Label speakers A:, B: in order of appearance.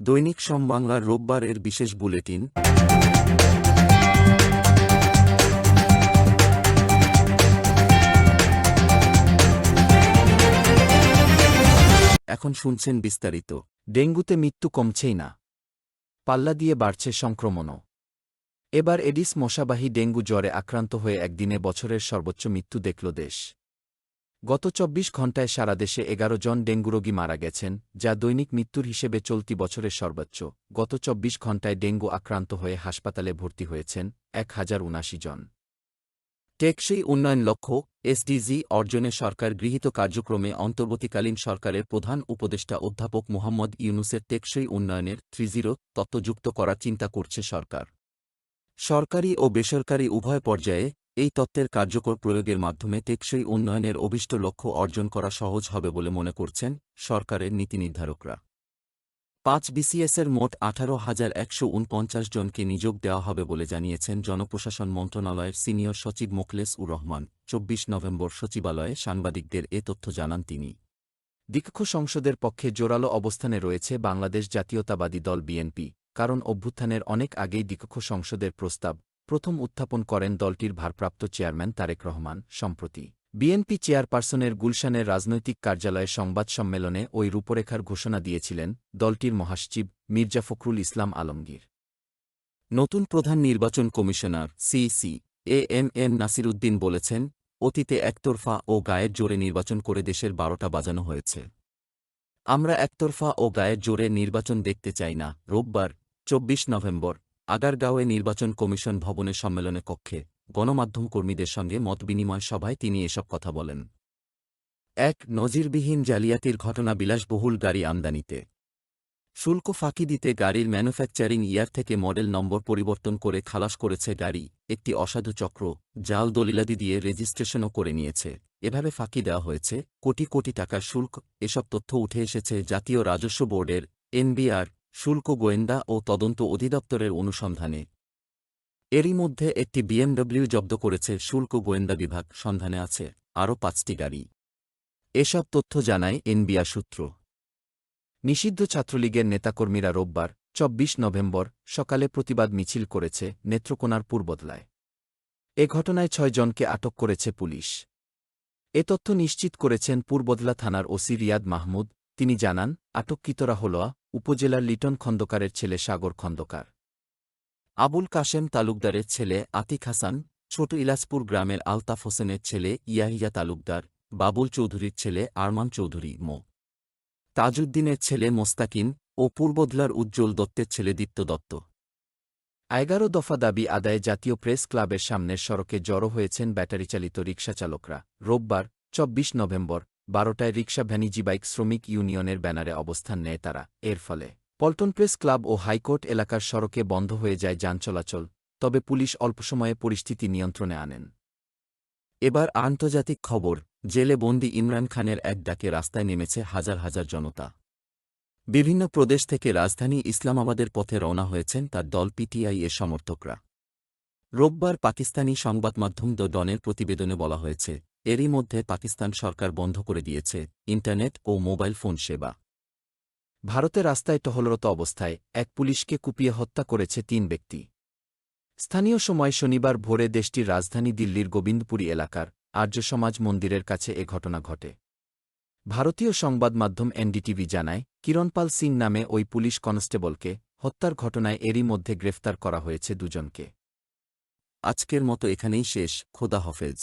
A: দৈনিক সমবাংলার রোববার এর বিশেষ বুলেটিন। এখন শুনছেন বিস্তারিত। ডেঙ্গুতে মৃত্যু কমছেই না, পাল্লা দিয়ে বাড়ছে সংক্রমণও। এবার এডিস মশাবাহী ডেঙ্গু জ্বরে আক্রান্ত হয়ে একদিনে বছরের সর্বোচ্চ মৃত্যু দেখল দেশ। গত ২৪ ঘণ্টায় সারা দেশে ১১ জন ডেঙ্গুরোগী মারা গেছেন, যা দৈনিক মৃত্যুর হিসেবে চলতি বছরের সর্বোচ্চ। গত ২৪ ঘণ্টায় ডেঙ্গু আক্রান্ত হয়ে হাসপাতালে ভর্তি হয়েছেন ১,০৭৯ জন। টেকসই উন্নয়ন লক্ষ্য এসডিজি অর্জনে সরকার গৃহীত কার্যক্রমে অন্তর্বর্তীকালীন সরকারের প্রধান উপদেষ্টা অধ্যাপক মোহাম্মদ ইউনূসের টেকসই উন্নয়নের ৩.০ তত্ত্ব যুক্ত করার চিন্তা করছে সরকার। সরকারি ও বেসরকারি উভয় পর্যায়ে এই তত্ত্বের কার্যকর প্রয়োগের মাধ্যমে টেকসই উন্নয়নের অভীষ্ট লক্ষ্য অর্জন করা সহজ হবে বলে মনে করছেন সরকারের নীতিনির্ধারকরা। ৫ বিসিএসের মোট ১৮,১৪৯ জনকে নিয়োগ দেওয়া হবে বলে জানিয়েছেন জনপ্রশাসন মন্ত্রণালয়ের সিনিয়র সচিব মোখলেস উর রহমান। ২৪ নভেম্বর সচিবালয়ে সাংবাদিকদের এ তথ্য জানান তিনি। দ্বিকক্ষ সংসদের পক্ষে জোরালো অবস্থানে রয়েছে বাংলাদেশ জাতীয়তাবাদী দল বিএনপি, কারণ অভ্যুত্থানের অনেক আগেই দ্বিকক্ষ সংসদের প্রস্তাব প্রথম উত্থাপন করেন দলটির ভারপ্রাপ্ত চেয়ারম্যান তারেক রহমান। সম্প্রতি বিএনপি চেয়ারপারসনের গুলশানের রাজনৈতিক কার্যালয়ে সংবাদ সম্মেলনে ওই রূপরেখার ঘোষণা দিয়েছিলেন দলটির মহাসচিব মির্জা ফখরুল ইসলাম আলমগীর। নতুন প্রধান নির্বাচন কমিশনার সিইসি এএম নাসিরউদ্দিন বলেছেন, অতীতে একতরফা ও গায়ের জোরে নির্বাচন করে দেশের ১২টা বাজানো হয়েছে। আমরা একতরফা ও গায়ের জোরে নির্বাচন দেখতে চাই না। রোববার ২৪ নভেম্বর আগারগাঁওয়ে নির্বাচন কমিশন ভবনের সম্মেলনে কক্ষে গণমাধ্যম কর্মীদের সঙ্গে মতবিনিময় সভায় তিনি এসব কথা বলেন। এক নজিরবিহীন জালিয়াতির ঘটনা বিলাসবহুল গাড়ি আমদানিতে শুল্ক ফাঁকি দিতে গাড়ির ম্যানুফ্যাকচারিং ইয়ার থেকে মডেল নম্বর পরিবর্তন করে খালাস করেছে গাড়ি। একটি অসাধু চক্র জাল দলিলাদি দিয়ে রেজিস্ট্রেশনও করে নিয়েছে। এভাবে ফাঁকি দেওয়া হয়েছে কোটি কোটি টাকার শুল্ক। এসব তথ্য উঠে এসেছে জাতীয় রাজস্ব বোর্ডের এনবিআর শুল্ক গোয়েন্দা ও তদন্ত অধিদপ্তরের অনুসন্ধানে। এরই মধ্যে একটি বিএমডব্লিউ জব্দ করেছে শুল্ক গোয়েন্দা বিভাগ। সন্ধানে আছে আরও ৫টি গাড়ি। এসব তথ্য জানায় এনবিআর সূত্র। নিষিদ্ধ ছাত্রলীগের নেতাকর্মীরা রোববার ২৪ নভেম্বর সকালে প্রতিবাদ মিছিল করেছে নেত্রকোনার পূর্বদলায়। এ ঘটনায় ৬ জনকে আটক করেছে পুলিশ। এ তথ্য নিশ্চিত করেছেন পূর্বদলা থানার ওসি রিয়াদ মাহমুদ। তিনি জানান, আটককৃতরা হল উপজেলার লিটন খন্দকারের ছেলে সাগর খন্দকার, আবুল কাশেম তালুকদারের ছেলে আতিক হাসান, ছোট ইলাসপুর গ্রামের আলতাফ হোসেনের ছেলে ইয়াহিয়া তালুকদার, বাবুল চৌধুরীর ছেলে আরমান চৌধুরী, মো তাজউদ্দিনের ছেলে মোস্তাকিন ও পূর্বদলার উজ্জ্বল দত্তের ছেলে দীপ্ত দত্ত। ১১ দফা দাবি আদায়ে জাতীয় প্রেস ক্লাবের সামনের সড়কে জড়ো হয়েছেন ব্যাটারিচালিত রিকশাচালকরা। রোববার ২৪ নভেম্বর ১২টায় রিকশা ভ্যানিজিবাইক শ্রমিক ইউনিয়নের ব্যানারে অবস্থান নেয় তারা। এর ফলে পল্টন প্রেস ক্লাব ও হাইকোর্ট এলাকার সড়কে বন্ধ হয়ে যায় যান চলাচল। তবে পুলিশ অল্প সময়ে পরিস্থিতি নিয়ন্ত্রণে আনেন। এবার আন্তর্জাতিক খবর। জেলে বন্দি ইমরান খানের এক ডাকে রাস্তায় নেমেছে হাজার হাজার জনতা। বিভিন্ন প্রদেশ থেকে রাজধানী ইসলামাবাদের পথে রওনা হয়েছেন তার দল পিটিআই এর সমর্থকরা। রোববার পাকিস্তানি সংবাদমাধ্যম দ্য ডনের প্রতিবেদনে বলা হয়েছে, এরই মধ্যে পাকিস্তান সরকার বন্ধ করে দিয়েছে ইন্টারনেট ও মোবাইল ফোন সেবা। ভারতে রাস্তায় টহলরত অবস্থায় এক পুলিশকে কুপিয়ে হত্যা করেছে ৩ ব্যক্তি। স্থানীয় সময় শনিবার ভোরে দেশটির রাজধানী দিল্লির গোবিন্দপুরী এলাকার আর্য সমাজ মন্দিরের কাছে এ ঘটনা ঘটে। ভারতীয় সংবাদ মাধ্যম এনডিটিভি জানায়, কিরণপাল সিং নামে ওই পুলিশ কনস্টেবলকে হত্যার ঘটনায় এরই মধ্যে গ্রেফতার করা হয়েছে ২ জনকে। আজকের মতো এখানেই শেষ। খোদা হাফেজ।